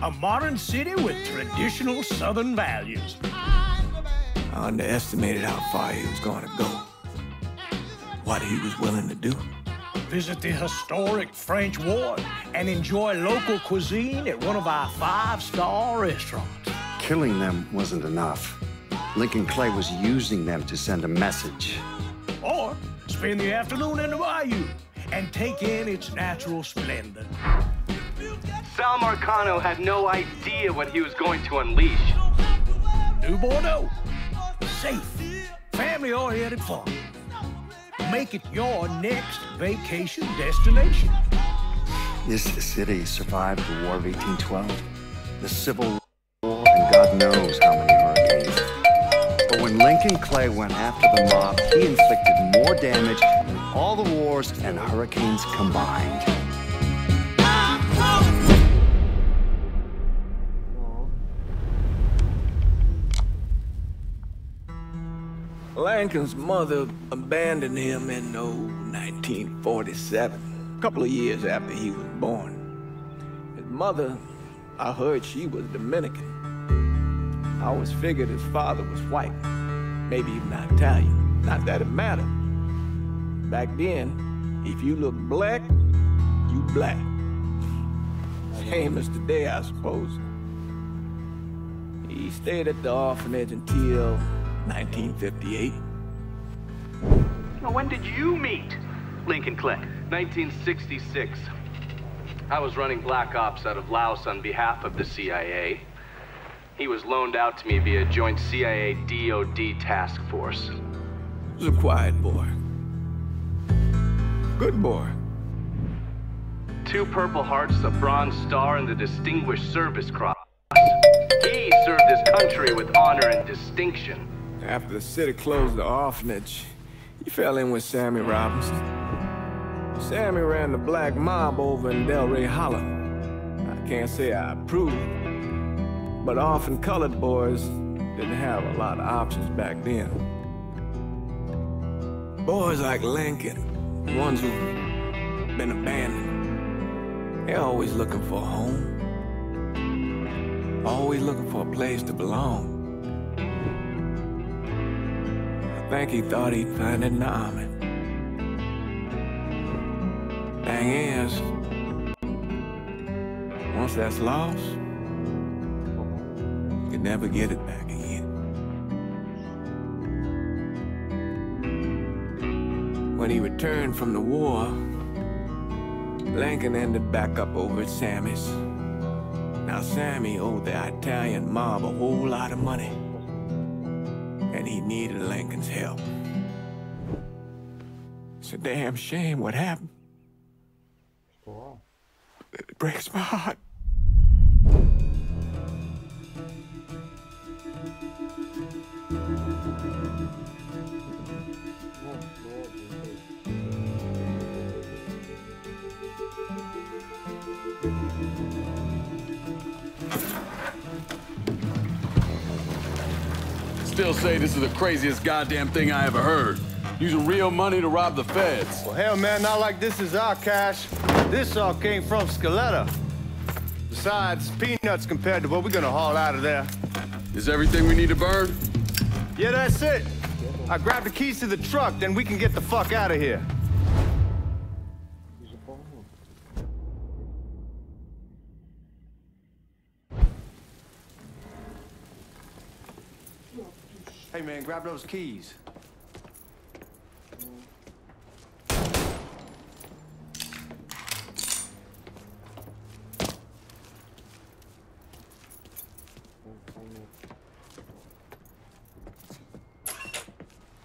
A modern city with traditional Southern values. I underestimated how far he was going to go. What he was willing to do. Visit the historic French Ward and enjoy local cuisine at one of our 5-star restaurants. Killing them wasn't enough. Lincoln Clay was using them to send a message. Or spend the afternoon in the bayou and take in its natural splendor. Sal Marcano had no idea what he was going to unleash. New Bordeaux. Safe, family-oriented fun. Make it your next vacation destination. This city survived the War of 1812, the Civil War, and God knows how many hurricanes. But when Lincoln Clay went after the mob, he inflicted more damage than all the wars and hurricanes combined. Lincoln's mother abandoned him in 1947, a couple of years after he was born. His mother, I heard she was Dominican. I always figured his father was white, maybe even Italian. Not that it mattered. Back then, if you look black, you black. Same as today, I suppose. He stayed at the orphanage until 1958. Now, when did you meet Lincoln Clay? 1966. I was running black ops out of Laos on behalf of the CIA. He was loaned out to me via joint CIA-DOD task force. He was a quiet boy. Good boy. 2 Purple Hearts, a Bronze Star, and the Distinguished Service Cross. He served his country with honor and distinction. After the city closed the orphanage, he fell in with Sammy Robinson. Sammy ran the black mob over in Delray Hollow. I can't say I approved, but orphan colored boys didn't have a lot of options back then. Boys like Lincoln, ones who've been abandoned, they're always looking for a home. Always looking for a place to belong. I think he thought he'd find it in the army. Thing is, once that's lost, you can never get it back again. When he returned from the war, Lincoln ended back up over at Sammy's. Now Sammy owed the Italian mob a whole lot of money, and he needed Lincoln's help. It's a damn shame what happened. It breaks my heart. Still say this is the craziest goddamn thing I ever heard. Using real money to rob the feds. Well, hell, man, not like this is our cash. This all came from Scaletta. Besides, peanuts compared to what we're gonna haul out of there. Is everything we need to burn? Yeah, that's it. I grabbed the keys to the truck, then we can get the fuck out of here. Hey, man, grab those keys.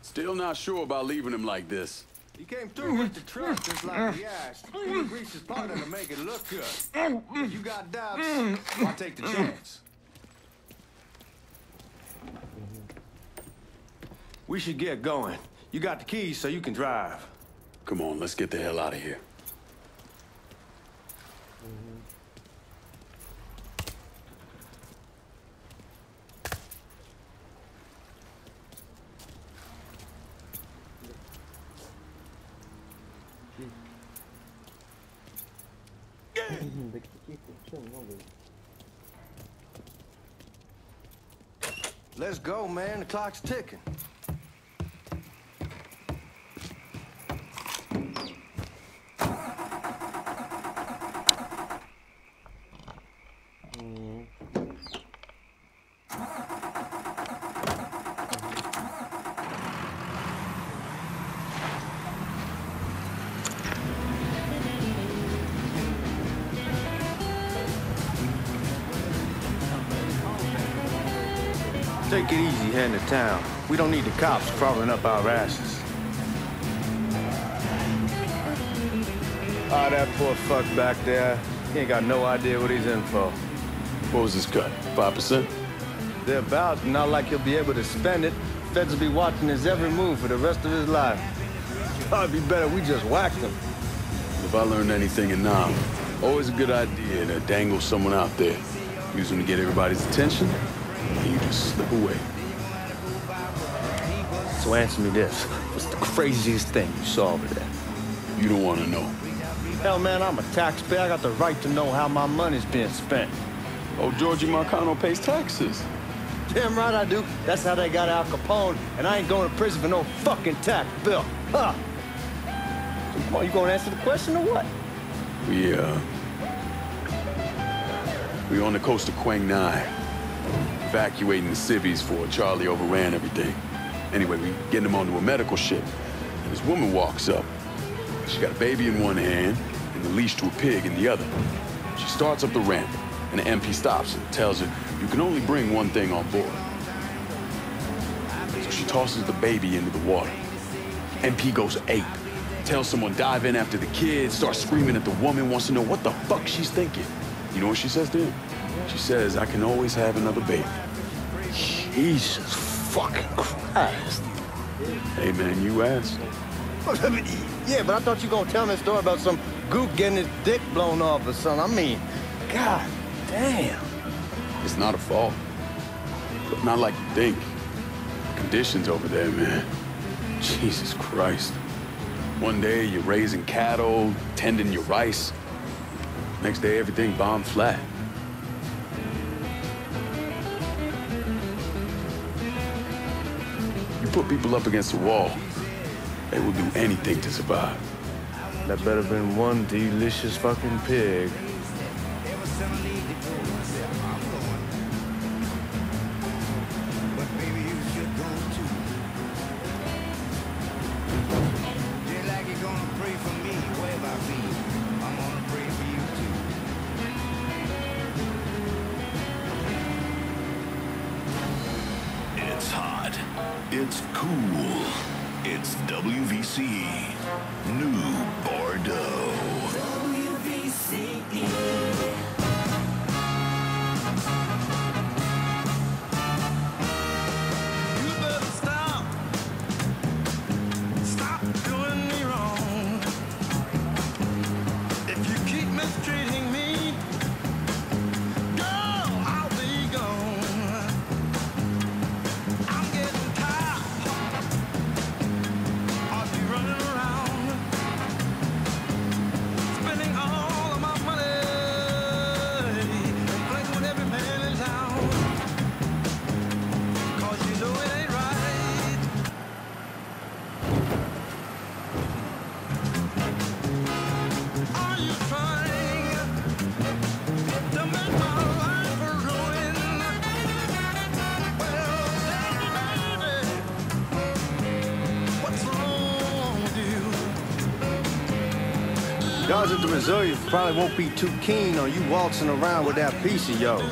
Still not sure about leaving him like this. He came through with the truck just like he asked. He greased his partner to make it look good. If you got doubts, I'll take the chance. We should get going. You got the keys so you can drive. Come on, let's get the hell out of here. Let's go, man. The clock's ticking. Take it easy heading to town. We don't need the cops crawling up our asses. Ah, that poor fuck back there. He ain't got no idea what he's in for. What was his cut? 5%? Thereabouts, not like he'll be able to spend it. Feds will be watching his every move for the rest of his life. Probably be better we just whacked him. If I learned anything in Nam, always a good idea to dangle someone out there. Use them to get everybody's attention, and you just slip away. So answer me this. What's the craziest thing you saw over there? You don't want to know. Hell, man, I'm a taxpayer. I got the right to know how my money's being spent. Oh, Georgie Marcano pays taxes. Damn right I do. That's how they got Al Capone, and I ain't going to prison for no fucking tax bill. Huh? So come on, you gonna answer the question or what? We on the coast of Quang Nai, evacuating the civvies for Charlie overran everything. Anyway, we getting him onto a medical ship, and this woman walks up. She got a baby in one hand and the leash to a pig in the other. She starts up the ramp, and the MP stops and tells her, you can only bring one thing on board. So she tosses the baby into the water. MP goes ape, tells someone dive in after the kid, starts screaming at the woman, wants to know what the fuck she's thinking. You know what she says to him? She says, I can always have another baby. Jesus fucking Christ. Hey man, you asked. Yeah, but I thought you were gonna tell me a story about some gook getting his dick blown off or something. I mean, god damn. It's not a fault. But not like you think. The conditions over there, man. Jesus Christ. One day you're raising cattle, tending your rice. Next day everything bombed flat. You put people up against the wall, they will do anything to survive. That better been one delicious fucking pig. It's hot. It's cool. It's WVCE. New Bordeaux. WVCE. Y'all at the Missouri probably won't be too keen on you waltzing around with that piece of yours.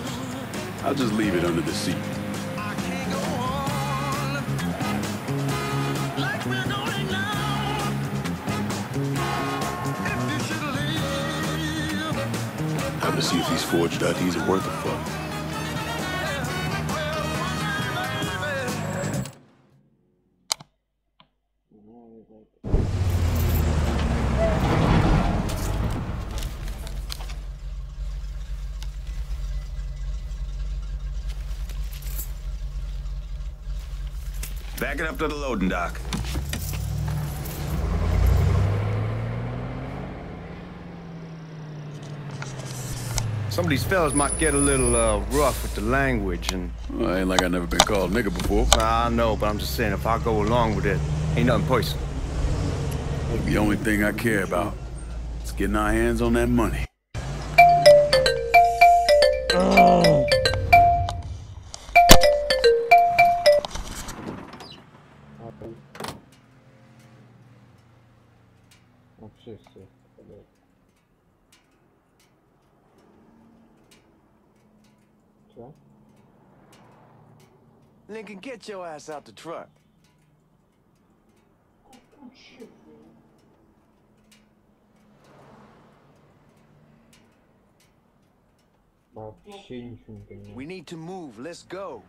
I'll just leave it under the seat. Time to see if these forged IDs are worth a fuck. Back it up to the loading dock. Some of these fellas might get a little rough with the language and... Well, ain't like I never been called nigga before. I know, but I'm just saying, if I go along with it, ain't nothing personal. Look, the only thing I care about is getting our hands on that money. Oh. Lincoln, get your ass out the truck. We need to move. Let's go.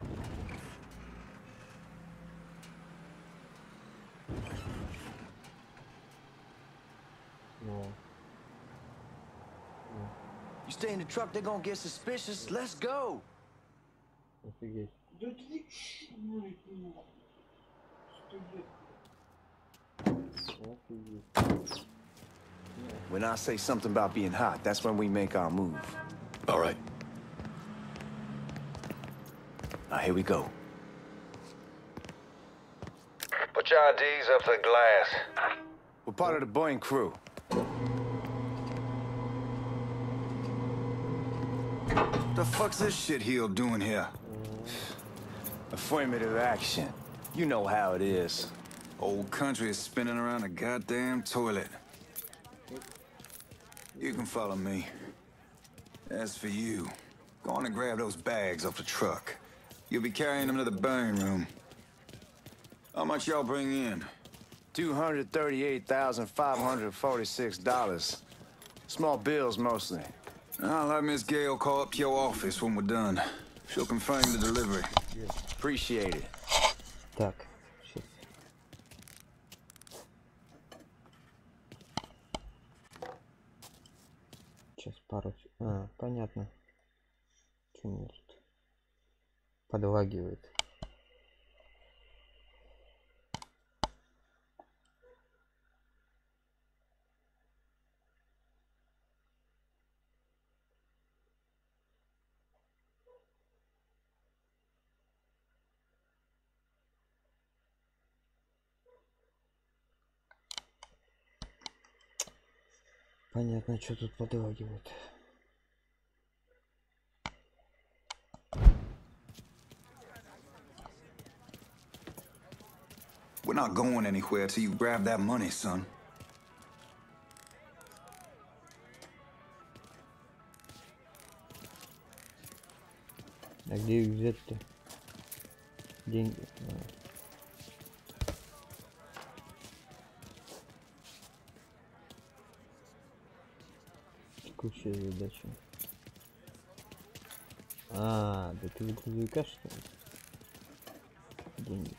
You stay in the truck, they're gonna get suspicious. Let's go. When I say something about being hot, that's when we make our move. All right. Now, here we go. Put your IDs up to the glass. We're part of the Boeing crew. The fuck's this shitheel doing here? Affirmative action. You know how it is. Old country is spinning around a goddamn toilet. You can follow me. As for you, go on and grab those bags off the truck. You'll be carrying them to the burn room. How much y'all bring in? $238,546. Small bills mostly. I'll have Miss Gale call up to your office when we're done. She'll confirm the delivery. Appreciate it. Так, сейчас пару... понятно. Что у меня тут подлагивает. Понятно, что тут подлагивает. We're not going anywhere till you grab that money, son. А где их взять-то? Деньги. Текущая задача. А, да ты в грузовика, что ли? Деньги.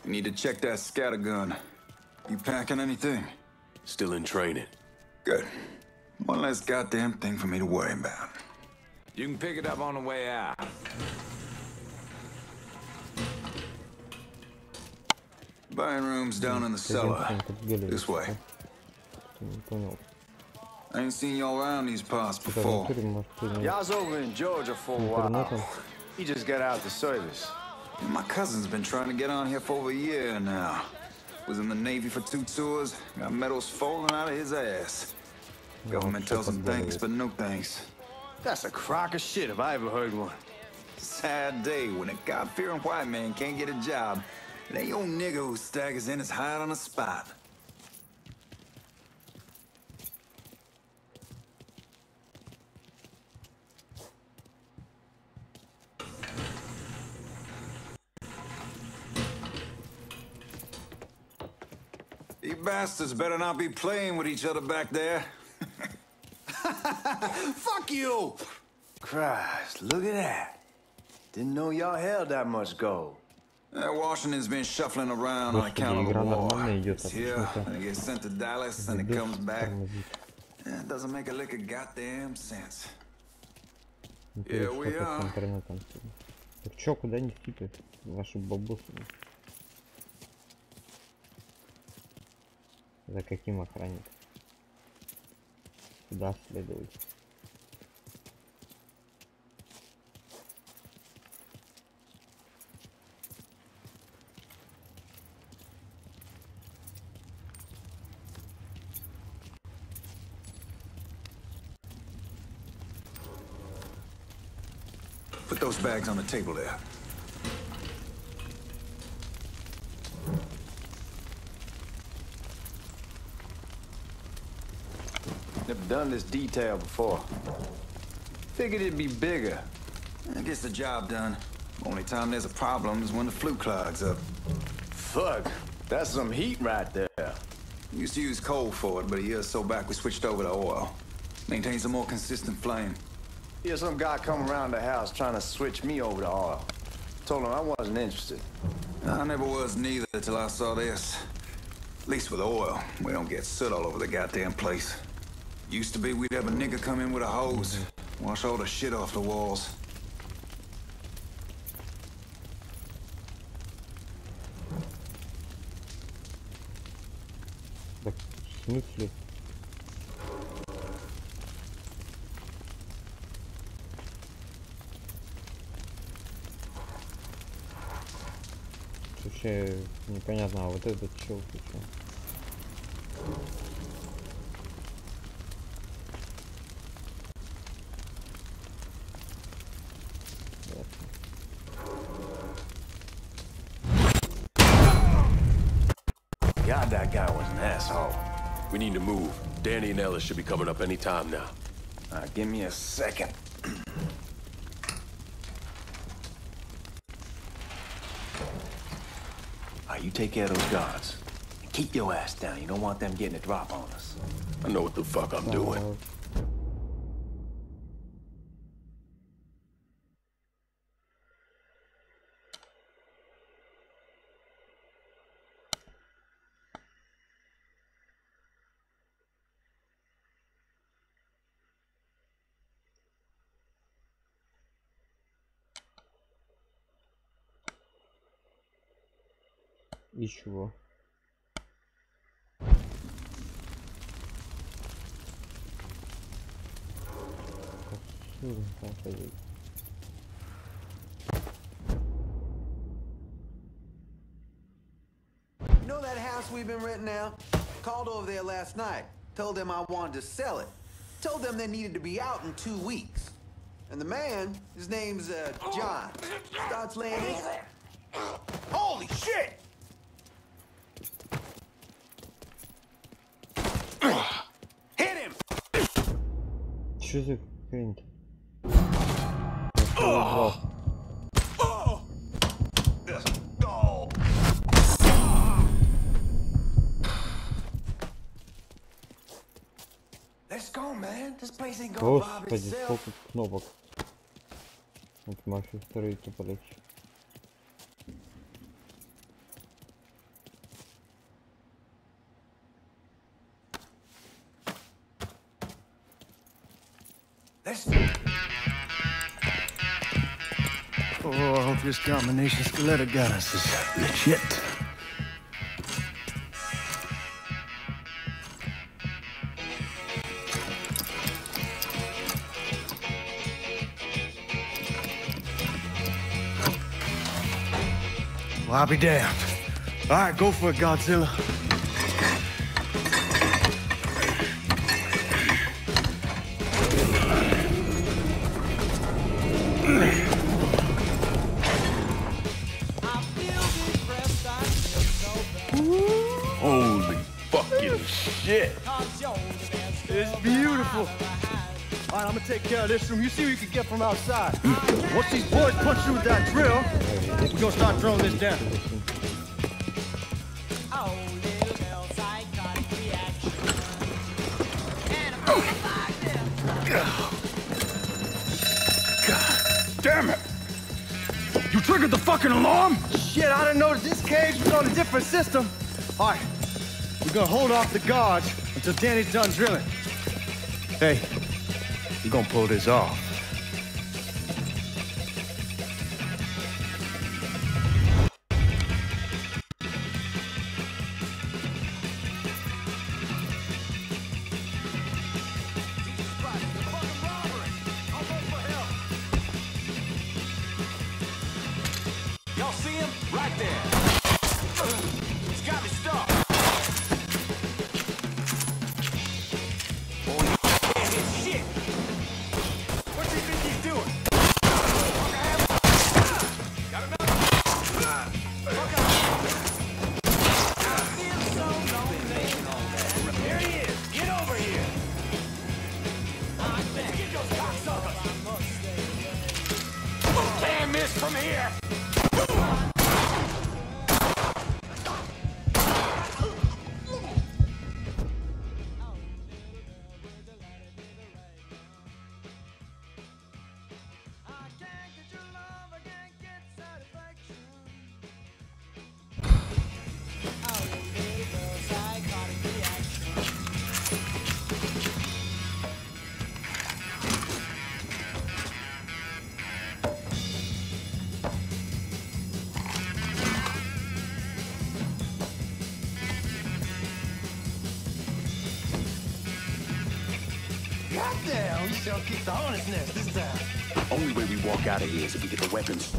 You need to check that scatter gun. You packing anything? Still in training. Good. One less goddamn thing for me to worry about. You can pick it up on the way out. Buying rooms down in the cellar. This way. I ain't seen y'all around these parts before. Y'all's over in Georgia for a while. He just got out the service. My cousin's been trying to get on here for over a year now. Was in the Navy for 2 tours, got medals falling out of his ass. Government tells him thanks, but no thanks. That's a crock of shit if I ever heard one. Sad day when a God-fearing white man can't get a job. It ain't your nigga who staggers in his hide on the spot. You bastards better not be playing with each other back there. Fuck you! Christ, look at that. Didn't know y'all held that much gold. Washington's been shuffling around on account of the war. It's here, and it gets sent to Dallas, and it comes back. It doesn't make a lick of goddamn sense. Here we are. Так чё, куда не скипят ваши бабусы? За каким охранник? Куда следовать? Put those bags on the table there. Never done this detail before. Figured it'd be bigger. It gets the job done. Only time there's a problem is when the flue clogs up. Fuck, that's some heat right there. We used to use coal for it, but a year or so back we switched over to oil. Maintains a more consistent flame. Here's some guy come around the house trying to switch me over to oil. Told him I wasn't interested. I never was neither till I saw this. At least with oil, we don't get soot all over the goddamn place. Used to be we'd have a nigga come in with a hose, wash all the shit off the walls. Так, в смысле? Вообще непонятно, а вот этот чел ты чё? God, that guy was an asshole. We need to move. Danny and Ellis should be coming up any time now. Give me a second. You take care of those guards. And keep your ass down. You don't want them getting a drop on us. I know what the fuck I'm doing. И чего? know that house we've been renting out? Called over there last night. Told them I wanted to sell it. Told them they needed to be out in 2 weeks. And the man, his name's John, starts laying in. Holy shit! Hit him! Что за хрень-то? Господи, сколько кнопок. Вот мафию вторые-то полегче. Oh, I hope this combination skeletal goddess is legit. Well, I'll be damned. All right, go for it, Godzilla. Holy fucking shit. It's beautiful. All right, I'm gonna take care of this room. You see what you can get from outside. Once these boys punch you with that drill, we're gonna start throwing this down. God damn it! You triggered the fucking alarm? Shit, I didn't notice this cage was on a different system. All right, we're gonna hold off the guards until Danny's done drilling. Hey, we're gonna pull this off. Y'all see him? Right there. He's got me stuck. Oh, yeah, his shit. What do you think he's doing? Got another. There he is. Get over here. Let's get those cocksuckers. Can't miss from here. Goddamn, we shall keep the hornet's nest this time. Only way we walk out of here is if we get the weapons.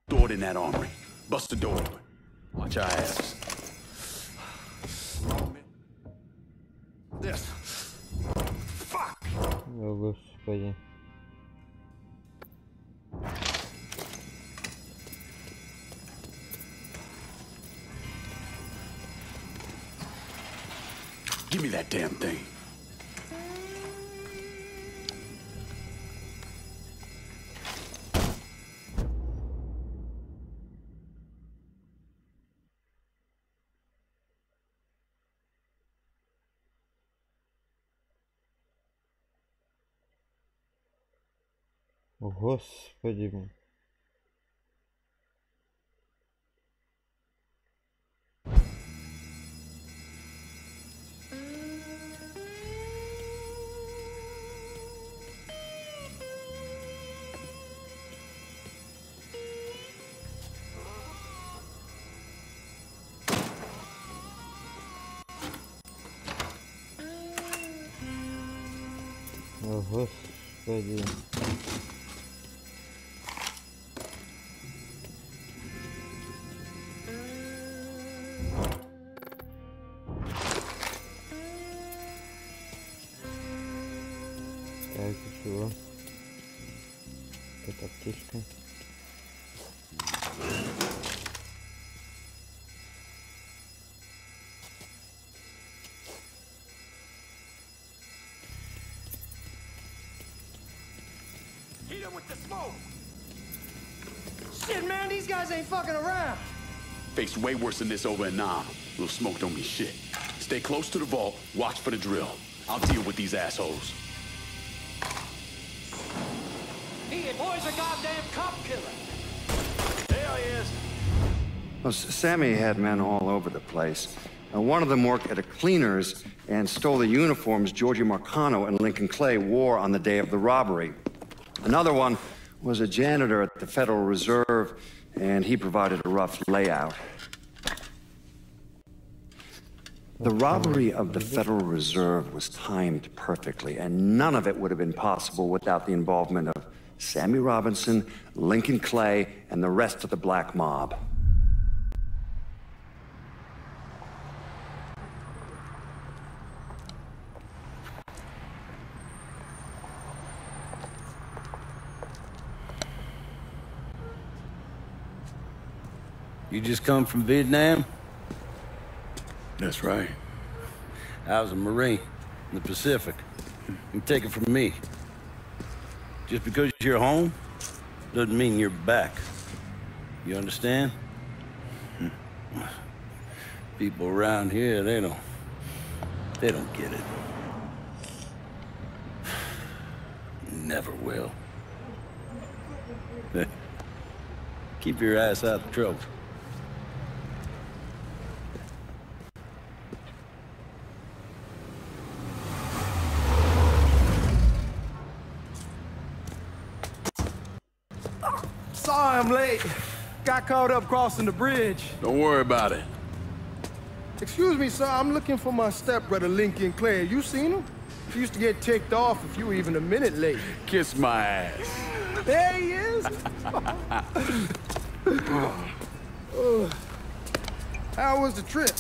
Door in that armory. Bust the door open. Watch our asses. This. Fuck! О, господи. Give me that damn thing. О, господи. О, господи. Так, чего? Это аптечка. Shit, man, these guys ain't fucking around. Face way worse than this over in Nam. Little smoke don't mean shit. Stay close to the vault, watch for the drill. I'll deal with these assholes. Hey, boy's a goddamn cop killer. There he is. Well, Sammy had men all over the place. One of them worked at a cleaner's and stole the uniforms Georgie Marcano and Lincoln Clay wore on the day of the robbery. Another one was a janitor at the Federal Reserve, and he provided a rough layout. The robbery of the Federal Reserve was timed perfectly, and none of it would have been possible without the involvement of Sammy Robinson, Lincoln Clay, and the rest of the black mob. You just come from Vietnam? That's right. I was a Marine in the Pacific. You take it from me. Just because you're home doesn't mean you're back. You understand? People around here, they don't get it. Never will. Keep your ass out of trouble. Sorry I'm late. Got caught up crossing the bridge. Don't worry about it. Excuse me, sir. I'm looking for my stepbrother, Lincoln Clay. You seen him? He used to get ticked off if you were even a minute late. Kiss my ass. There he is. How was the trip?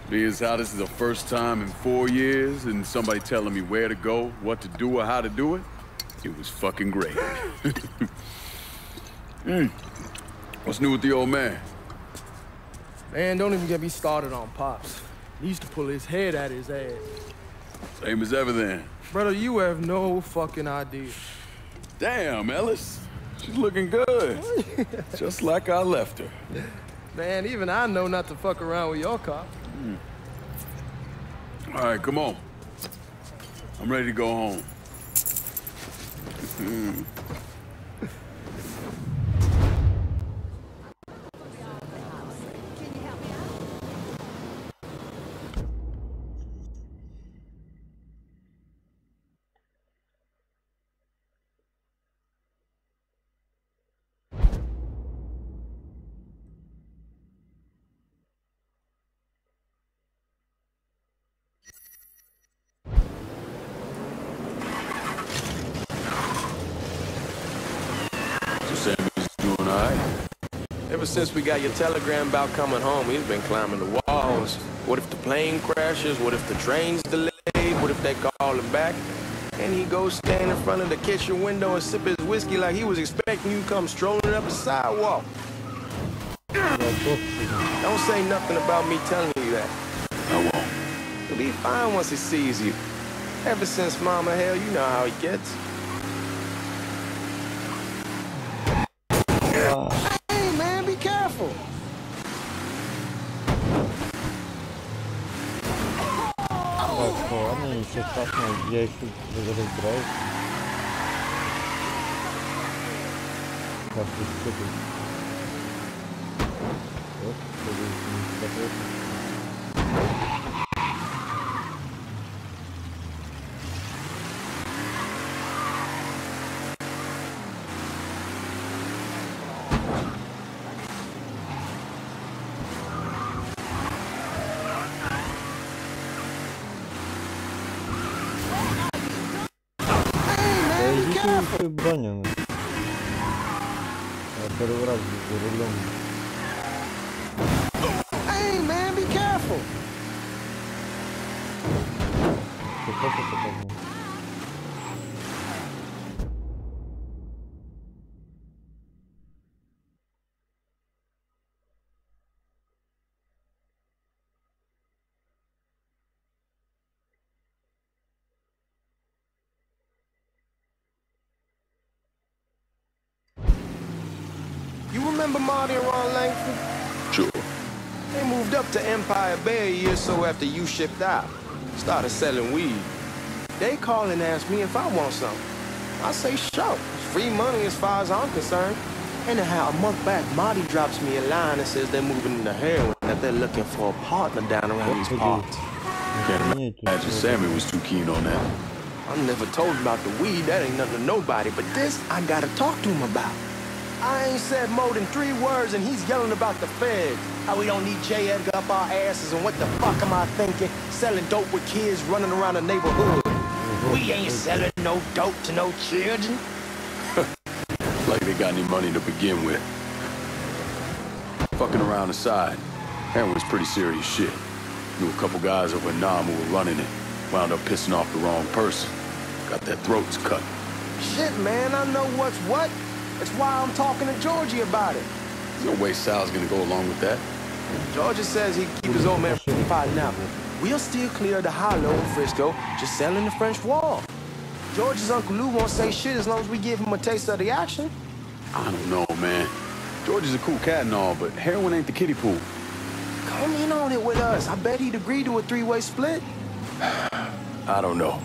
Being as how this is the first time in 4 years and somebody telling me where to go, what to do, or how to do it, it was fucking great. What's new with the old man? Man, don't even get me started on Pops. He used to pull his head out his ass. Same as ever then. Brother, you have no fucking idea. Damn, Ellis. She's looking good. Just like I left her. Man, even I know not to fuck around with your cop. All right, come on. I'm ready to go home. Ever since we got your telegram about coming home, he's been climbing the walls. What if the plane crashes? What if the train's delayed? What if they call him back? And he goes stand in front of the kitchen window and sip his whiskey like he was expecting you to come strolling up the sidewalk. Don't say nothing about me telling you that. I won't. He'll be fine once he sees you. Ever since Mama, hell, you know how he gets. Hey, man, be careful. Так, ладно, ничего страшного, я еще разбираюсь. Так, что тут? Вот, careful. Hey man, be careful. You remember Marty and Ron Langford? Sure. They moved up to Empire Bay a year or so after you shipped out. Started selling weed. They call and ask me if I want some. I say, sure. It's free money as far as I'm concerned. Anyhow, a month back, Marty drops me a line and says they're moving into heroin, that they're looking for a partner down around these parts. Can't imagine Sammy was too keen on that. I never told him about the weed. That ain't nothing to nobody. But this, I gotta talk to him about. I ain't said more than 3 words and he's yelling about the feds. How we don't need J. Edgar up our asses and what the fuck am I thinking? Selling dope with kids running around the neighborhood. We ain't selling no dope to no children. Like they got any money to begin with. Fucking around the side. Heroin's pretty serious shit. Knew a couple guys over in Nam who were running it. Wound up pissing off the wrong person. Got their throats cut. Shit, man, I know what's what. That's why I'm talking to Georgie about it. There's no way Sal's gonna go along with that. Georgia says he can keep his old man from fighting out. We'll still clear the hollow in Frisco, just selling the French Wall. George's Uncle Lou won't say shit as long as we give him a taste of the action. I don't know, man. George is a cool cat and all, but heroin ain't the kiddie pool. Come in on it with us. I bet he'd agree to a 3-way split. I don't know.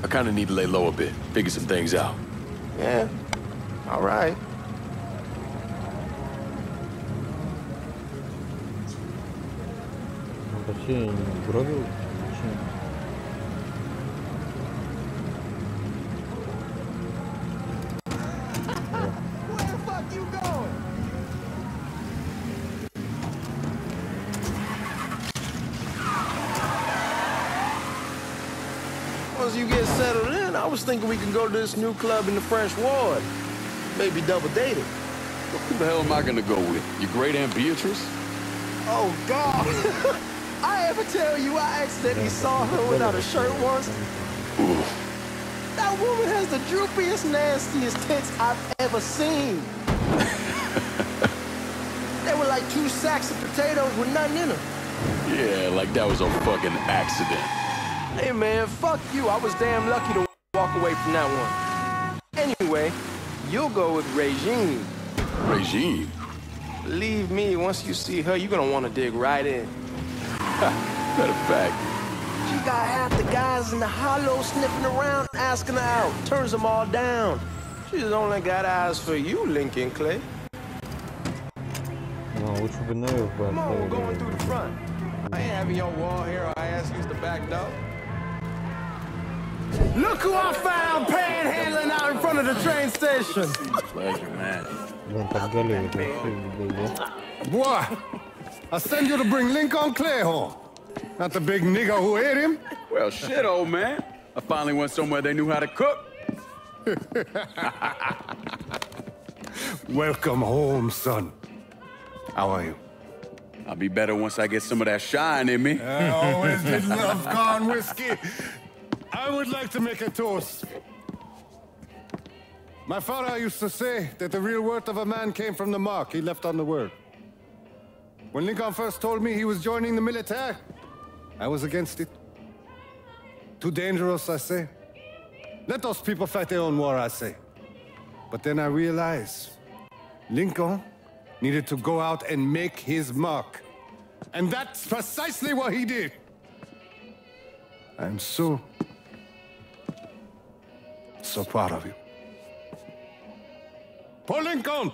I kind of need to lay low a bit, figure some things out. Yeah, all right. Where the fuck you going? Once you get settled in, I was thinking we could go to this new club in the French Ward. Maybe double date it. Who the hell am I gonna go with? Your great Aunt Beatrice? Oh, God. I ever tell you I accidentally saw her without a shirt once? Ooh. That woman has the droopiest, nastiest tits I've ever seen. They were like 2 sacks of potatoes with nothing in them. Yeah, like that was a fucking accident. Hey, man, fuck you. I was damn lucky to walk away from that one. Anyway, you'll go with Regine. Regine? Believe me, once you see her, you're gonna want to dig right in. Matter of fact, she got half the guys in the hollow sniffing around, asking her out. Turns them all down. She's only got eyes for you, Lincoln Clay. Come on, we're going through the front. I ain't having your wall here, I ask you the back door. Look who I found panhandling out in front of the train station. Pleasure, man. Boy, I send you to bring Lincoln Clay home. Not the big nigga who ate him. Well, shit, old man. I finally went somewhere they knew how to cook. Welcome home, son. How are you? I'll be better once I get some of that shine in me. I always did love corn whiskey. I would like to make a toast. My father used to say that the real worth of a man came from the mark he left on the world. When Lincoln first told me he was joining the military, I was against it. Too dangerous, I say. Let those people fight their own war, I say. But then I realized Lincoln needed to go out and make his mark. And that's precisely what he did. I'm so proud of you. Paul Lincoln!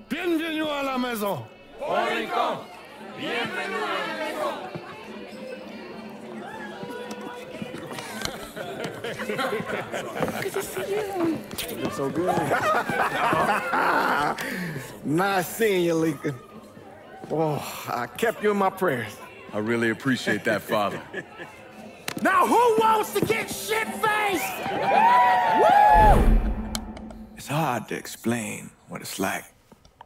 Bienvenue à la maison! Paul Lincoln! Bienvenue à la maison! Good to see you. You look so good. Nice seeing you, Lincoln. Oh, I kept you in my prayers. I really appreciate that, Father. Now who wants to get shit-faced? Woo! hard to explain what it's like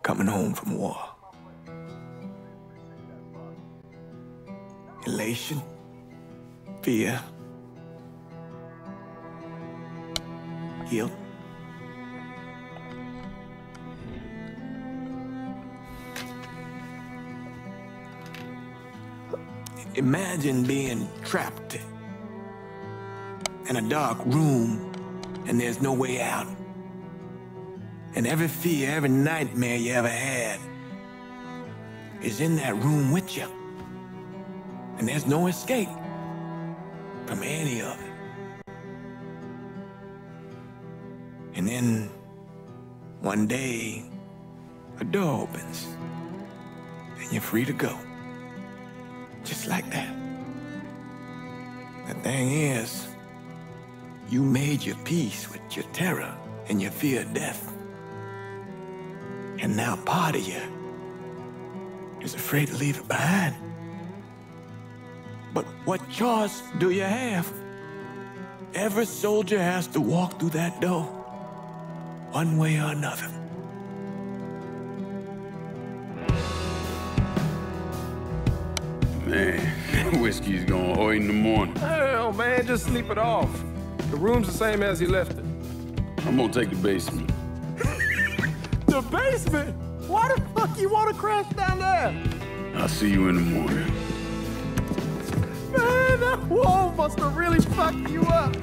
coming home from war. Elation, fear, guilt. Imagine being trapped in a dark room and there's no way out. And every fear, every nightmare you ever had is in that room with you. And there's no escape from any of it. And then one day, a door opens and you're free to go. Just like that. The thing is, you made your peace with your terror and your fear of death. And now part of you is afraid to leave it behind. But what choice do you have? Every soldier has to walk through that door, one way or another. Man, whiskey's going hard in the morning. Hell, man, just sleep it off. The room's the same as you left it. I'm gonna take the basement. The basement? Why the fuck you want to crash down there? I'll see you in the morning. Man, that wall must have really fucked you up.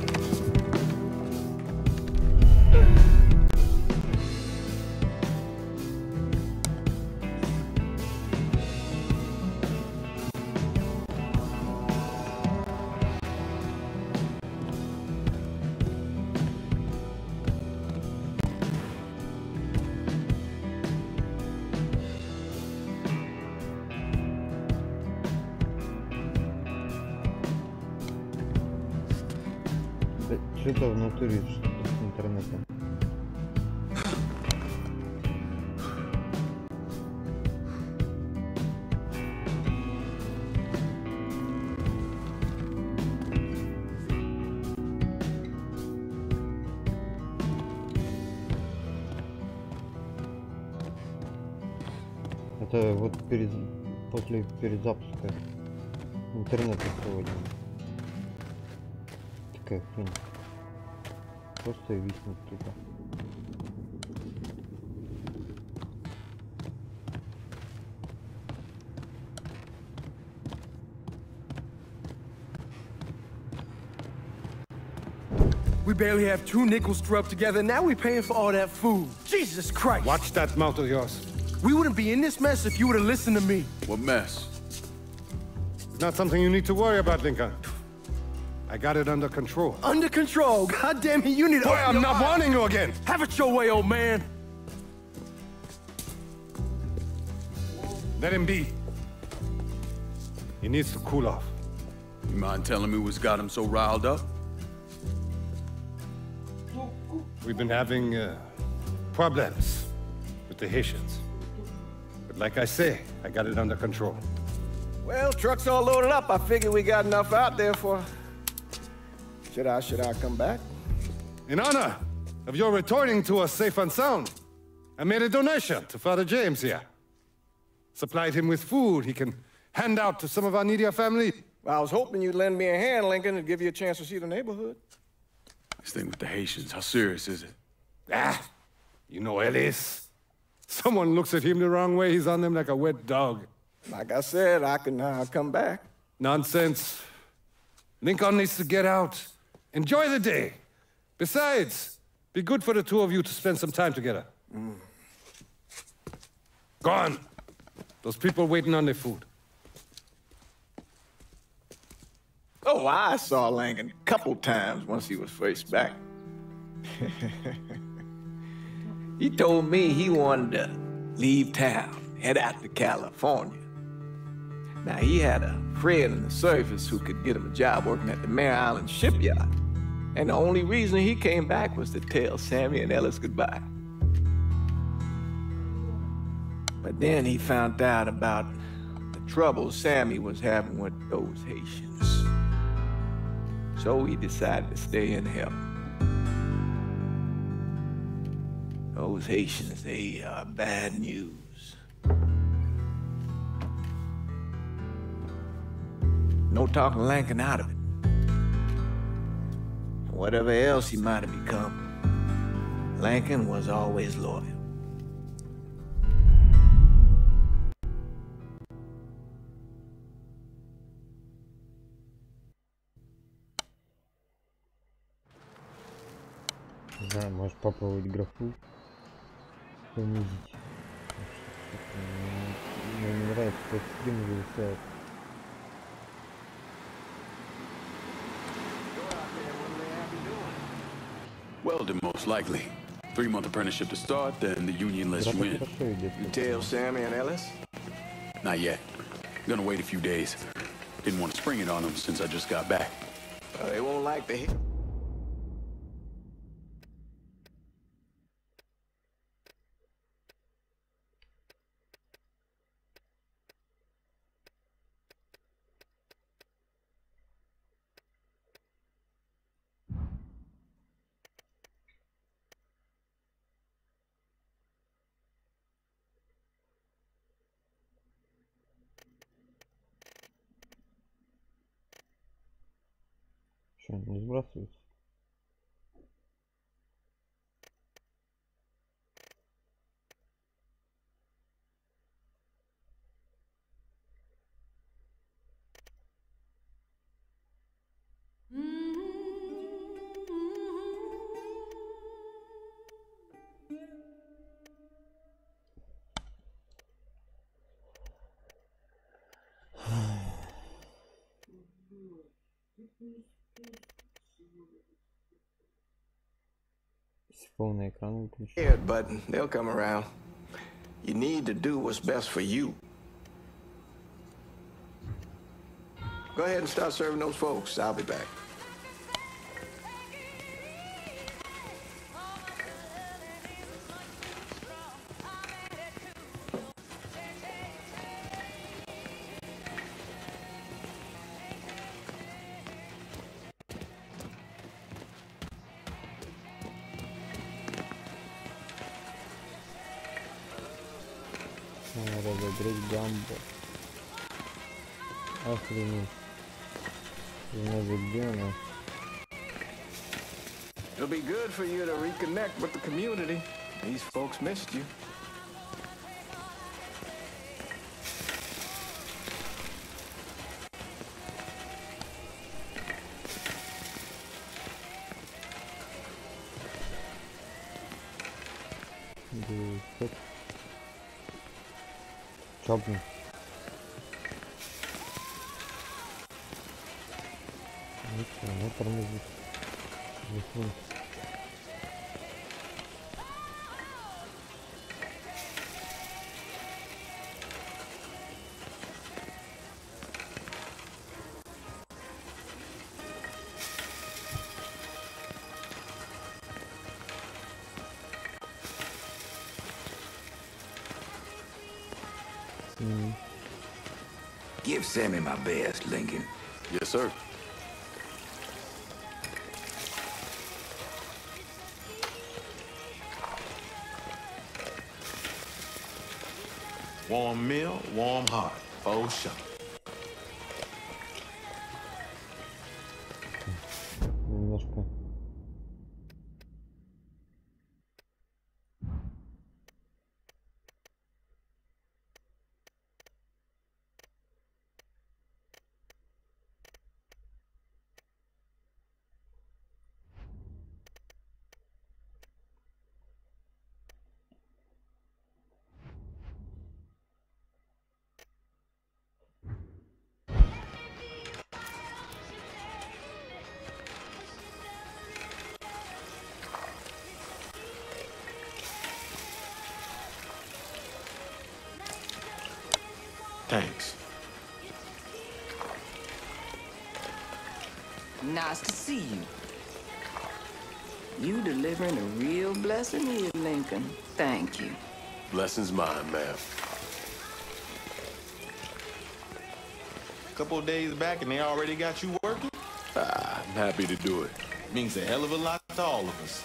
Что-то в натуре, что-то с интернетом. Это вот после перезапуска интернета сегодня. Такая хрень. Просто виснет тупо. We barely have 2 nickels to rub together, now we're paying for all that food. Jesus Christ! Watch that mouth of yours. We wouldn't be in this mess if you would have listened to me. What mess? It's not something you need to worry about, Lincoln. I got it under control. Under control? God damn it, you need to... Boy, I'm not warning you again! Have it your way, old man! Let him be. He needs to cool off. You mind telling me what's got him so riled up? We've been having problems with the Haitians. But like I say, I got it under control. Well, truck's all loaded up. I figure we got enough out there for... Should I come back? In honor of your returning to us safe and sound, I made a donation to Father James here. Supplied him with food he can hand out to some of our needier family. Well, I was hoping you'd lend me a hand, Lincoln, and give you a chance to see the neighborhood. This thing with the Haitians, how serious is it? Ah, you know Ellis. Someone looks at him the wrong way, he's on them like a wet dog. Like I said, I can come back. Nonsense. Lincoln needs to get out. Enjoy the day. Besides, be good for the two of you to spend some time together. Go on. Those people waiting on their food. Oh, I saw Langan a couple times once he was first back. He told me he wanted to leave town, head out to California. Now, he had a friend in the service who could get him a job working at the Mare Island shipyard. And the only reason he came back was to tell Sammy and Ellis goodbye. But then he found out about the trouble Sammy was having with those Haitians. So he decided to stay and help. Those Haitians, they are bad news. No talking Lincoln out of it. Whatever else he might have become, Lincoln was always loyal. Не знаю, может попробовать графу понизить. Мне не нравится, как стрим зависает. Welding, most likely. 3-month apprenticeship to start, then the union lets you in. You tell Sammy and Ellis? Not yet. Gonna wait a few days. Didn't want to spring it on them since I just got back. They won't like the hit. Что, не сбрасывается? Полный экран выключен. Yeah, but they'll come around. You need to do what's best for you. Go ahead and start serving those folks. I'll be back. Разогреть гамбу. Охренеть. Где она? It'll be good for you to reconnect with the community. These folks missed you. Чопни. Она тормозит. Give Sammy my best, Lincoln. Yes, sir. Warm meal, warm heart. Oh, sure. Немножко. Thanks. Nice to see you. You delivering a real blessing here, Lincoln. Thank you. Blessing's mine, ma'am. Couple of days back and they already got you working? I'm happy to do it. Means a hell of a lot to all of us.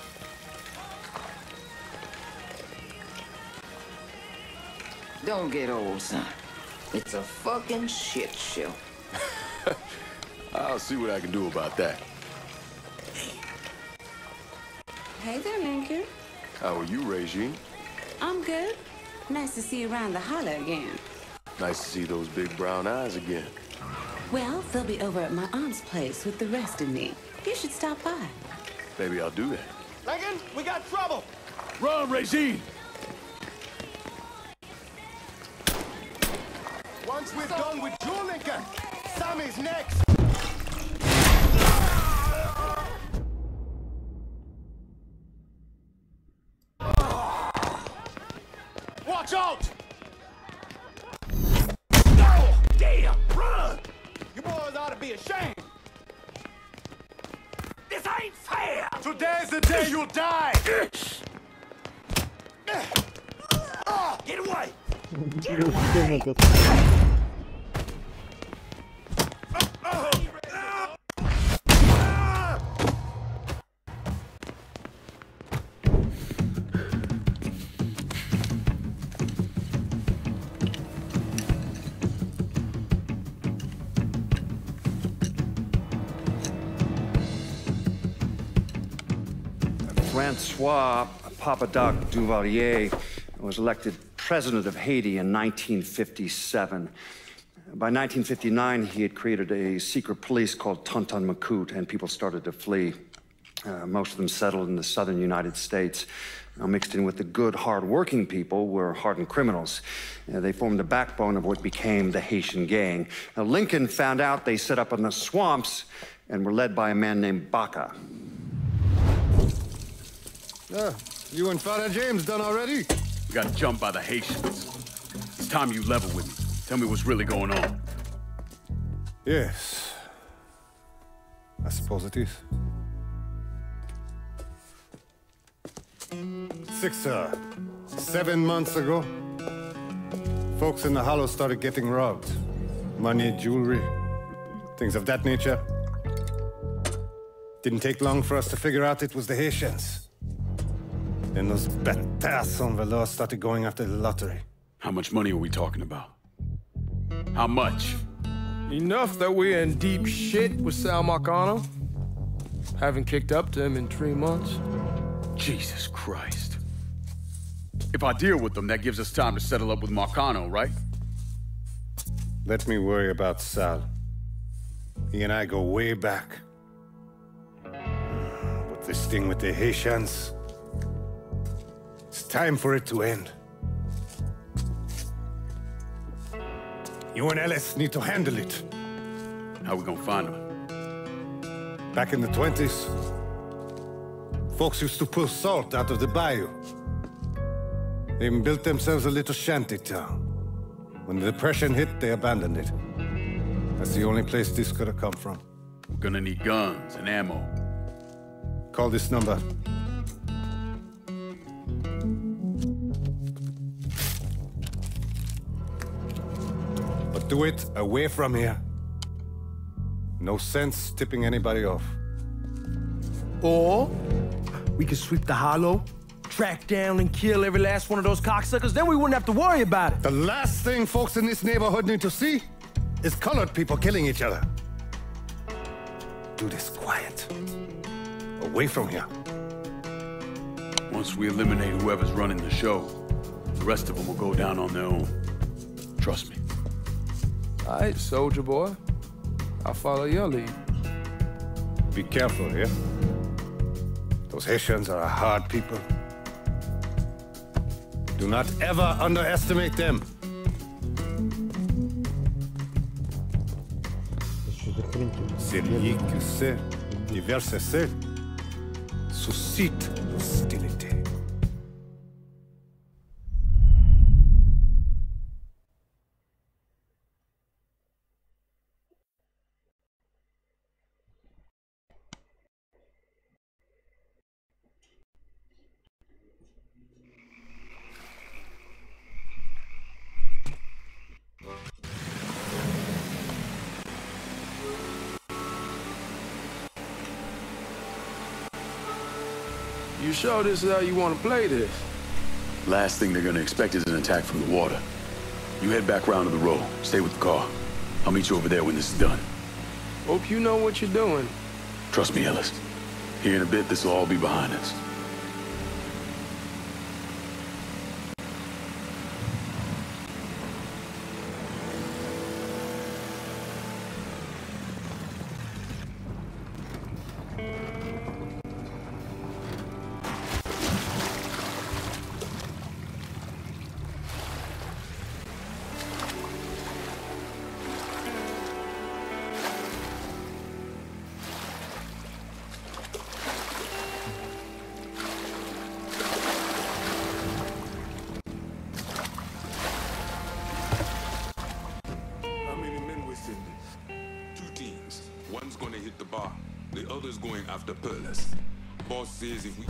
Don't get old, son. It's a fucking shit show. I'll see what I can do about that. Hey there, Lincoln. How are you, Regine? I'm good. Nice to see you around the holler again. Nice to see those big brown eyes again. Well, they'll be over at my aunt's place with the rest of me. You should stop by. Maybe I'll do that. Lincoln, we got trouble. Run, Regine! Once we're done with you, Lincoln, Sammy's next. Watch out! Oh, damn! Run! You boys ought to be ashamed. This ain't fair! Today's the day you'll die! Get away! Get away! Francois Papadoc Duvalier was elected president of Haiti in 1957. By 1959, he had created a secret police called Tonton Macoute, and people started to flee. Most of them settled in the southern United States. Now, mixed in with the good, hard-working people were hardened criminals. They formed the backbone of what became the Haitian gang. Now, Lincoln found out they set up in the swamps and were led by a man named Baca. You and Father James done already? We got jumped by the Haitians. It's time you level with me. Tell me what's really going on. Yes. I suppose it is. 7 months ago, folks in the Hollow started getting robbed. Money, jewelry, things of that nature. Didn't take long for us to figure out it was the Haitians. Then those bâtards on velours started going after the lottery. How much money are we talking about? How much? Enough that we're in deep shit with Sal Marcano. Haven't kicked up to him in 3 months. Jesus Christ. If I deal with them, that gives us time to settle up with Marcano, right? Let me worry about Sal. He and I go way back. But this thing with the Haitians, it's time for it to end. You and Ellis need to handle it. How we gonna find them? Back in the 20s, folks used to pull salt out of the bayou. They even built themselves a little shanty town. When the Depression hit, they abandoned it. That's the only place this could have come from. We're gonna need guns and ammo. Call this number. But do it away from here. No sense tipping anybody off. Or we could sweep the Hollow, track down and kill every last one of those cocksuckers, then we wouldn't have to worry about it. The last thing folks in this neighborhood need to see is colored people killing each other. Do this quiet. Away from here. Once we eliminate whoever's running the show, the rest of them will go down on their own. Trust me. All right, soldier boy. I'll follow your lead. Be careful here. Those Haitians are a hard people. Do not ever underestimate them. Celui qui sait diverser seul suscite l'hostilité. You sure this is how you want to play this? Last thing they're gonna expect is an attack from the water. You head back round to the road. Stay with the car. I'll meet you over there when this is done. Hope you know what you're doing. Trust me, Ellis. Here in a bit, this will all be behind us. The other's going after Perlas. Boss says if we...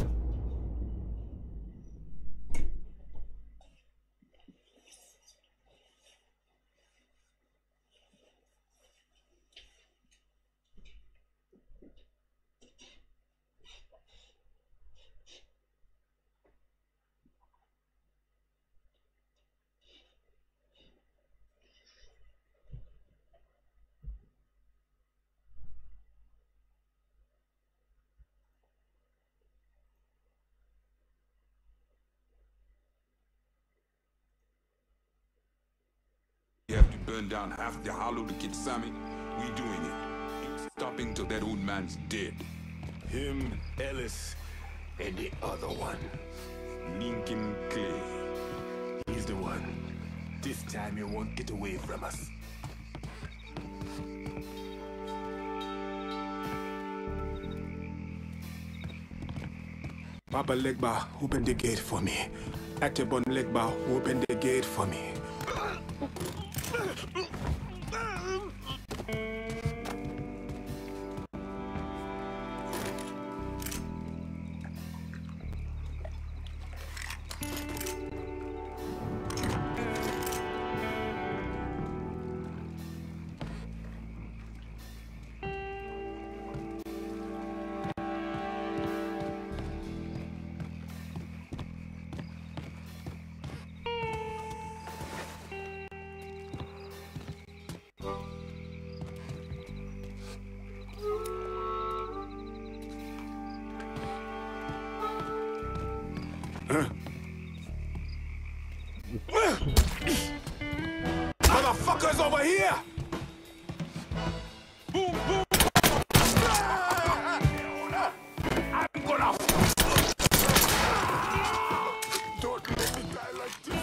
You have to burn down half the hollow to get Sammy. We doing it. Ain't stopping till that old man's dead. Him, Ellis, and the other one. Lincoln Clay. He's the one. This time he won't get away from us. Papa Legba, open the gate for me. Atebon Legba, open the gate for me. Motherfuckers over here! Boom, boom! I'm gonna... Don't let me die like this!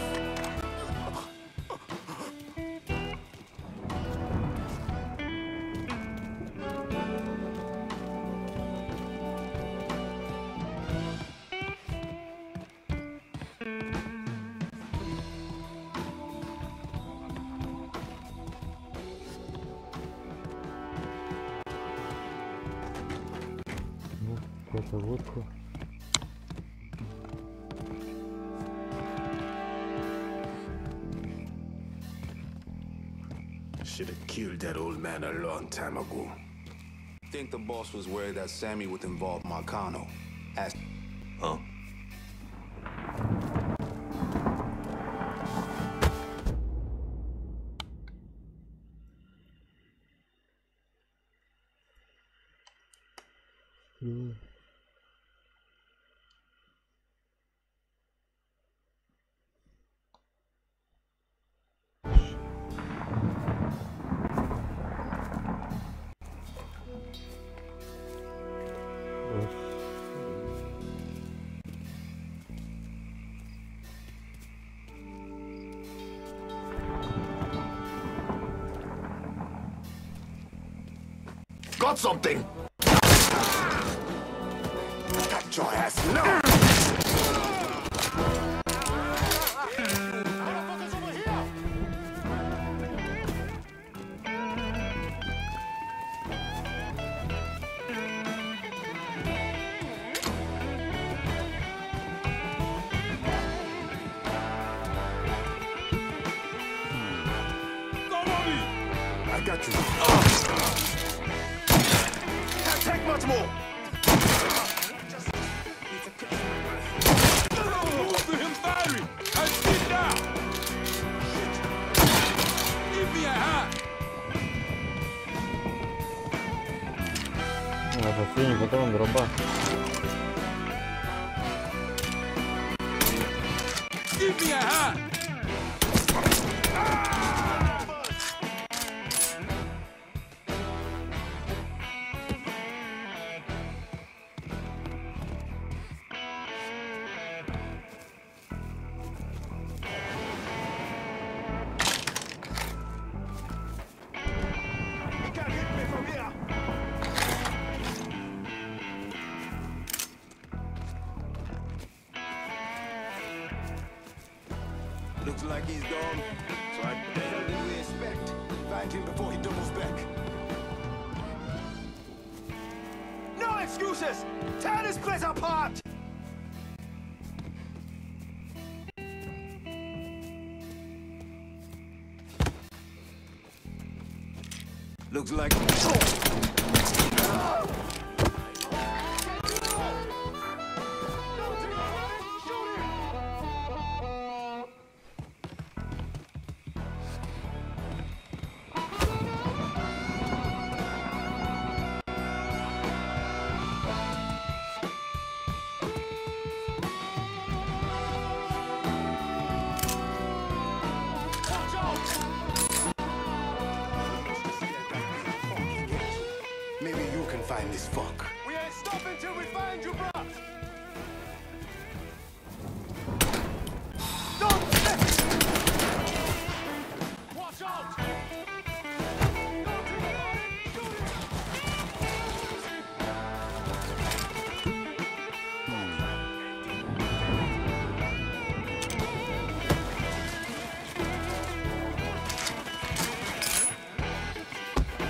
Водку. Should have killed that old man a long time ago. Think the boss was worried that Sammy would involve Marcano. Huh? Got something! Got your ass now! I got you. Can't take much more. Move to him firing. I sit down. последний патрон дроба. Give me a hand! Looks like he's gone. So what the hell did we expect? Find him before he doubles back. No excuses! Tear this place apart! Looks like... Maybe you can find this fuck. We ain't stopping till we find you, bruh! Don't step! Watch out! Don't think about it! Shoot it!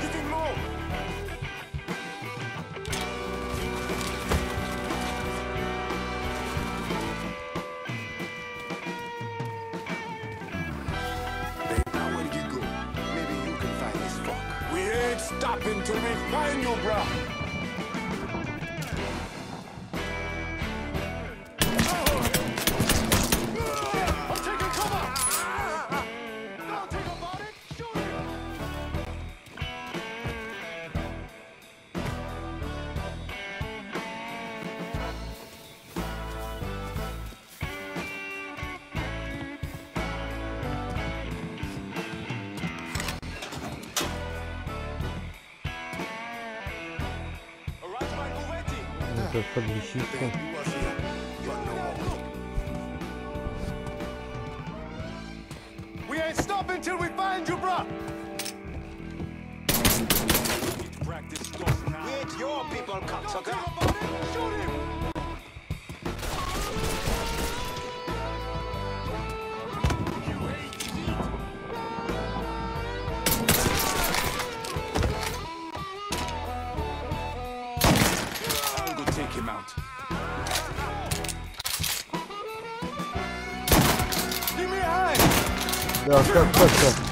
Get him low! Stopping till we find you, bro. I'm taking cover. Don't think about it. Shoot it. Это подлещится. We ain't stopping till we find you, bro. We ain't your people, cocksucker. Shoot him. Take him out. Give me a hand. Да, как так-то?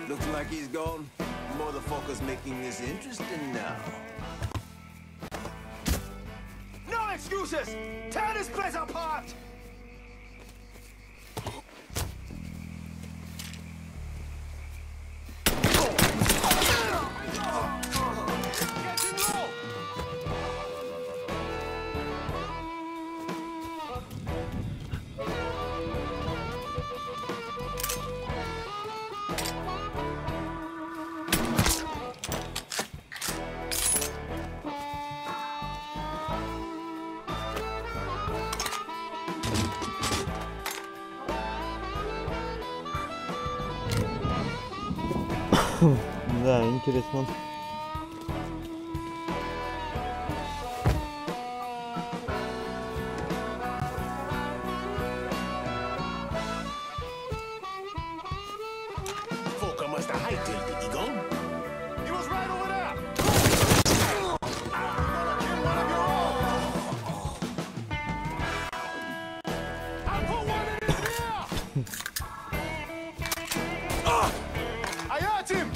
Looks like he's gone. Motherfucker's making this interesting now. No excuses! Tear this place apart! Да, интересно. Folk must have hightailed the eagle. He was right over there. I put one in his ear. I hurt him.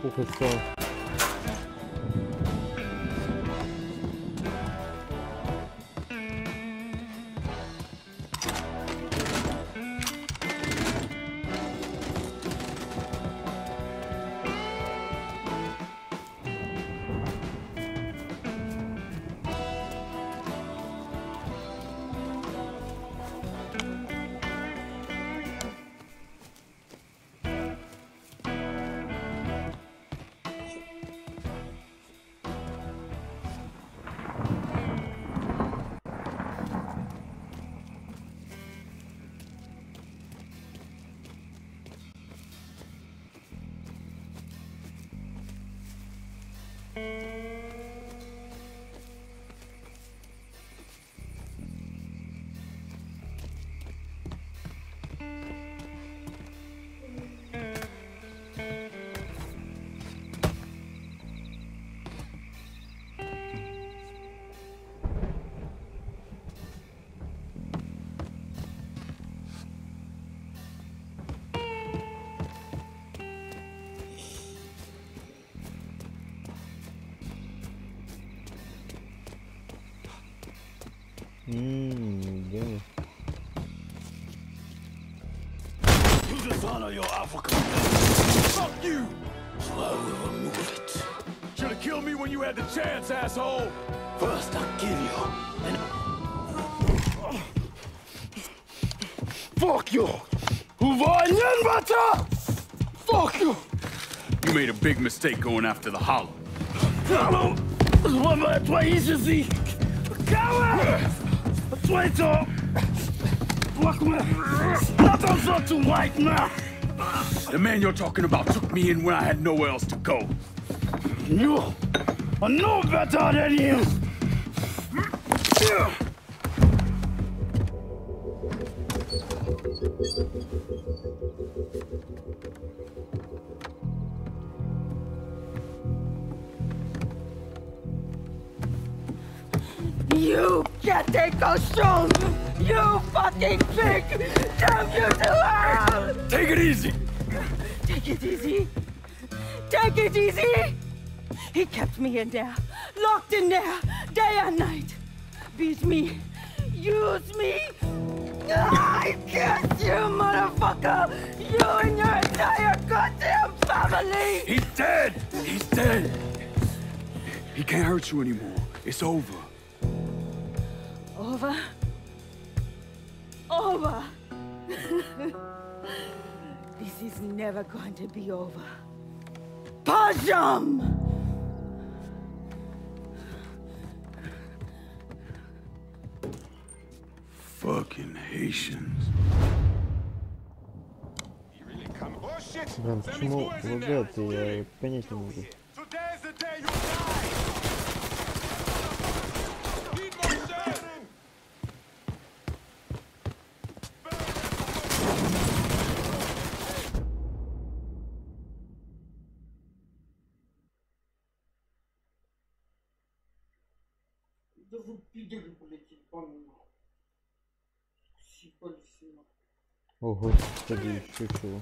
Ух, и что? You dishonor your African. Fuck you! So I will remove it. Should have killed me when you had the chance, asshole! First I'll kill you, then... Fuck you! Fuck you! You made a big mistake going after the Hollow. The man you're talking about took me in when I had nowhere else to go. You are no better than him! You can't take a strong! You fucking pig! Damn you to hell! Take it easy! Take it easy! Take it easy! He kept me in there, locked in there, day and night. Beat me, use me. I curse you, motherfucker! You and your entire goddamn family! He's dead! He's dead! He can't hurt you anymore. It's over. Over? Over! This is never going to be over. Pajam! Fucking Haitians. Блин, почему лагает, я понять не могу. Да вы пидели, блядь, ебаный. О, господи, еще чего.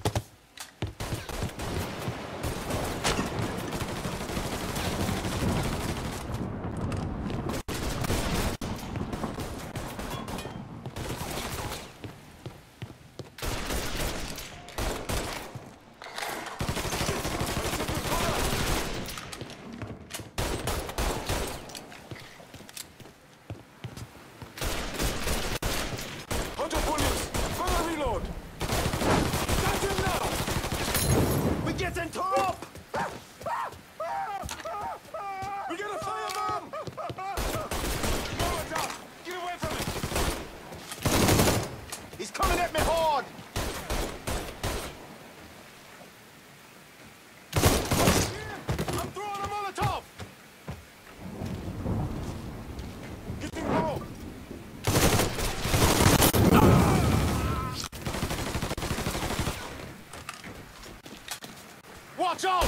Watch out!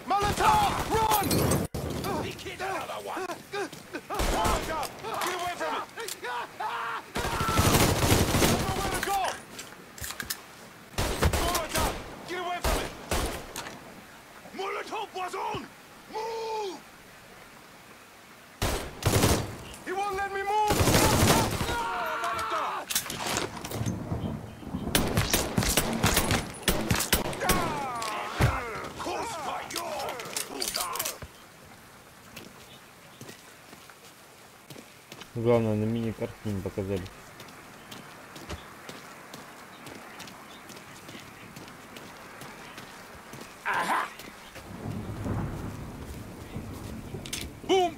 Molotov! Run! Another one! Molotov! Get away from it! Nowhere to go! Molotov! Get away from it! Molotov was on! Move! He won't let me move! Molotov! Главное, на мини-карте не показали. Boom!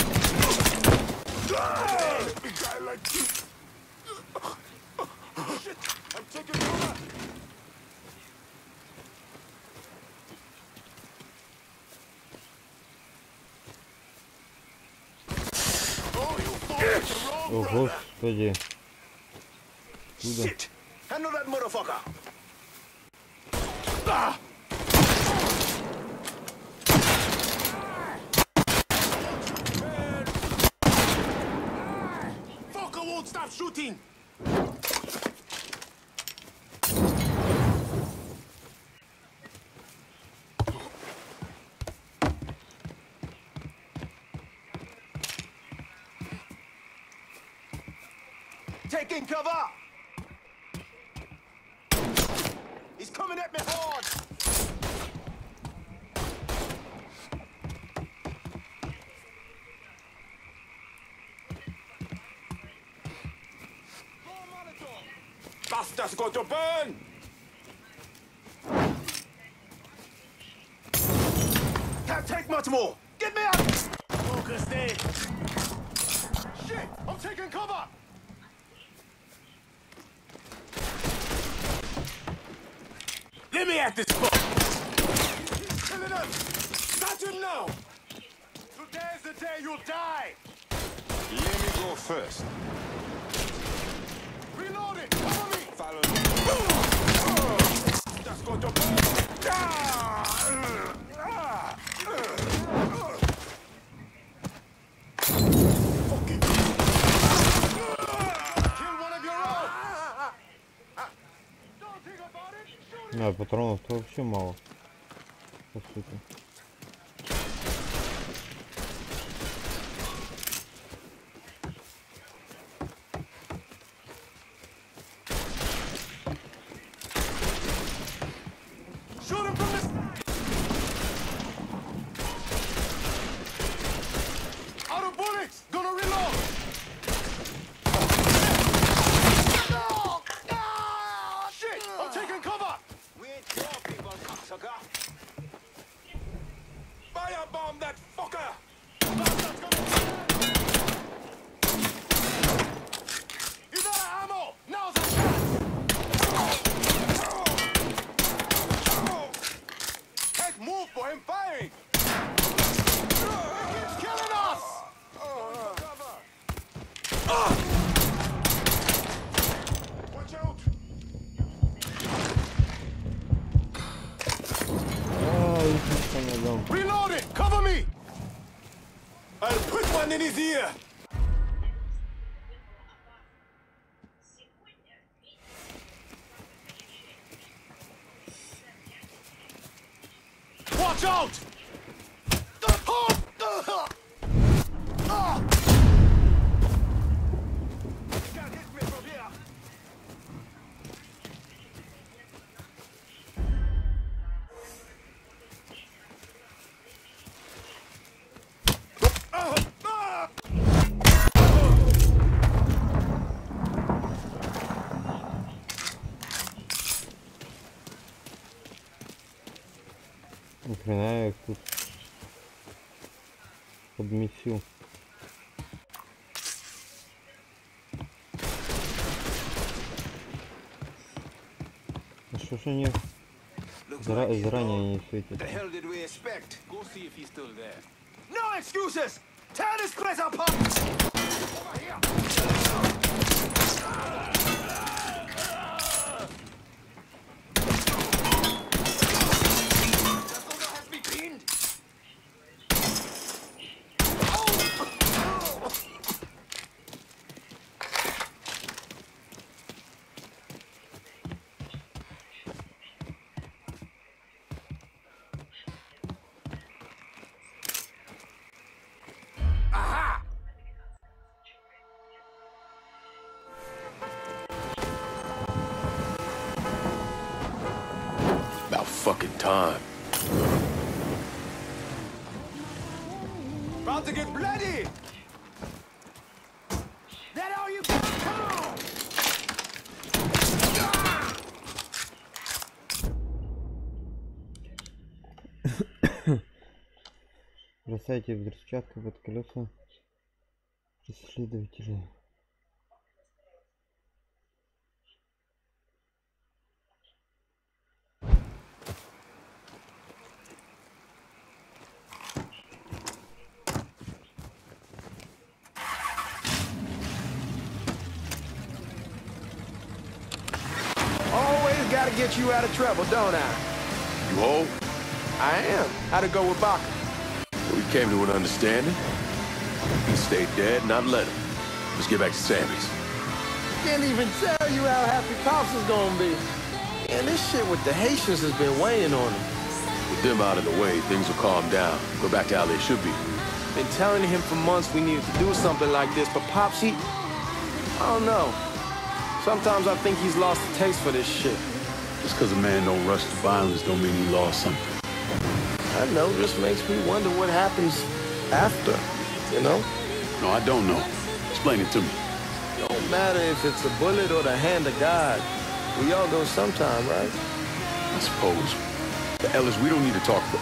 I'm taking cover! О, господи. Куда? Handle that motherfucker! Fucker won't stop shooting! Taking cover! He's coming at me hard! Bastard's going to burn! Can't take much more! Get me out! Focus there! Shit! I'm taking cover! Let me at this spot! He's killing us! Stop him now! Today's the day you'll die! Let me go first. Reload it! Cover me! Follow me! That's going to burn! Fucking! Kill one of your own! Don't think about it! Да, патронов-то вообще мало. По сути. Shoot him from the side! Out of bullets! Gonna reload! No! No! Shit! I'm taking cover! We ain't your people, cocksucker! Firebomb that fucker! Bastard's gonna... He's out of ammo! Now's the chance! Move for him firing! He's killing us! Watch out! Reload it! Cover me! I'll put one in his ear! Watch out! Нахрена я тут подмесю. А что ж они заранее не светят? No excuses! Tear this place apart! Over here! Fucking time. About to get bloody! That all you got? Come on! Бросайте взрывчатку под колеса преследователей. Gotta get you out of trouble, don't I? You hold? I am. How'd it go with Baca? We came to an understanding. He stayed dead, and I'd let him. Let's get back to Sammy's. Can't even tell you how happy Pops is gonna be. And this shit with the Haitians has been weighing on him. With them out of the way, things will calm down. Go back to how they should be. Been telling him for months we needed to do something like this, but Pops, I don't know. Sometimes I think he's lost the taste for this shit. Just because a man don't rush to violence don't mean he lost something. I know, just makes me wonder what happens after, you know? No, I don't know. Explain it to me. Don't matter if it's a bullet or the hand of God. We all go sometime, right? I suppose. But Ellis, we don't need to talk about...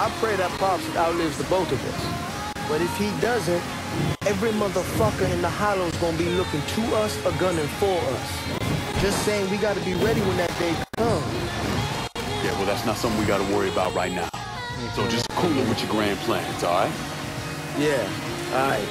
I pray that Pops outlives the both of us. But if he doesn't, every motherfucker in the hollow's gonna be looking to us or gunning for us. Just saying we gotta be ready when that day comes. Yeah, well, that's not something we gotta worry about right now. So just cool it with your grand plans, all right? Yeah, all right.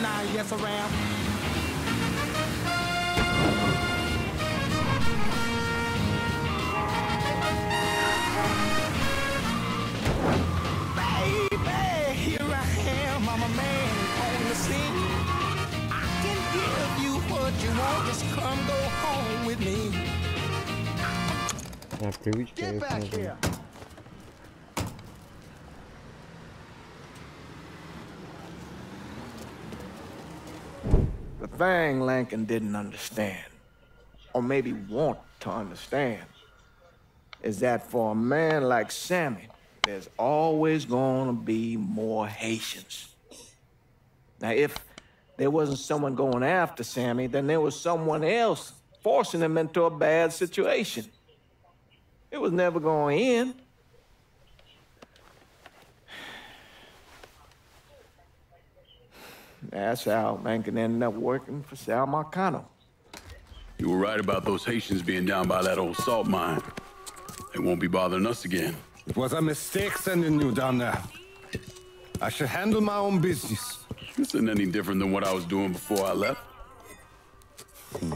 I? Yes, I am. Baby, here I am. I'm a man on the scene. I can give you what you want. Just come go home with me. Get back here. The thing Lincoln didn't understand, or maybe want to understand, is that for a man like Sammy, there's always gonna be more Haitians. Now, if there wasn't someone going after Sammy, then there was someone else forcing him into a bad situation. It was never gonna end. That's how Lincoln ended up working for Sal Marcano. You were right about those Haitians being down by that old salt mine. They won't be bothering us again. It was a mistake sending you down there. I should handle my own business. This isn't any different than what I was doing before I left.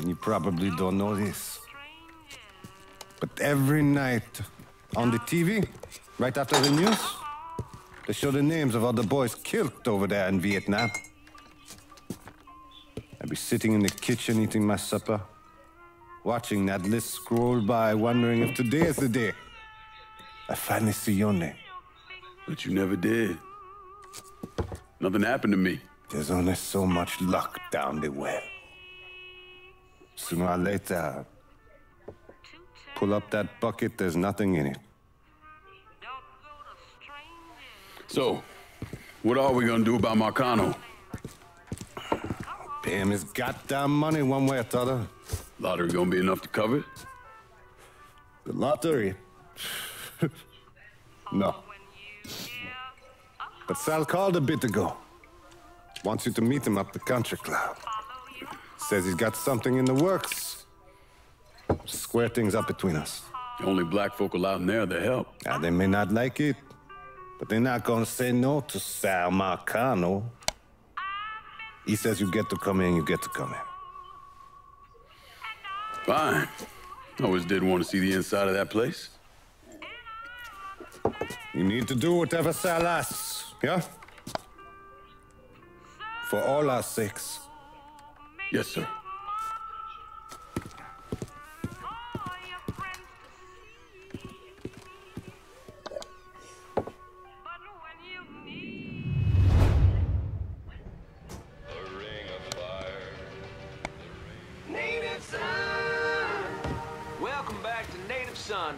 You probably don't know this. But every night on the TV, right after the news, they show the names of all the boys killed over there in Vietnam. I'd be sitting in the kitchen eating my supper, watching that list scroll by, wondering if today is the day I finally see your name. But you never did. Nothing happened to me. There's only so much luck down the well. Sooner or later, pull up that bucket, there's nothing in it. So, what are we gonna do about Marcano? Pay him his goddamn money one way or the other. Lottery gonna be enough to cover it? The lottery? No. But Sal called a bit ago. Wants you to meet him up the country club. Says he's got something in the works. Square things up between us. The only black folk allowed in there to help. Now, they may not like it, but they're not gonna say no to Sal Marcano. He says you get to come in, you get to come in. Fine. I always did want to see the inside of that place. You need to do whatever Sal asks, yeah? For all our sakes. Yes, sir.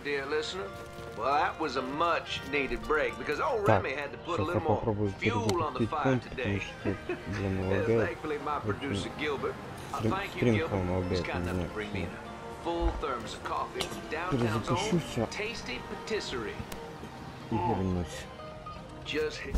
Dear listener, well, that was a much-needed break because old Remy had to put a little more fuel on the fire today. Thankfully, my producer Gilbert, thank you, Gilbert, was kind enough to bring me in a full thermos of coffee from downtown's own Tasty Patisserie. Just hit.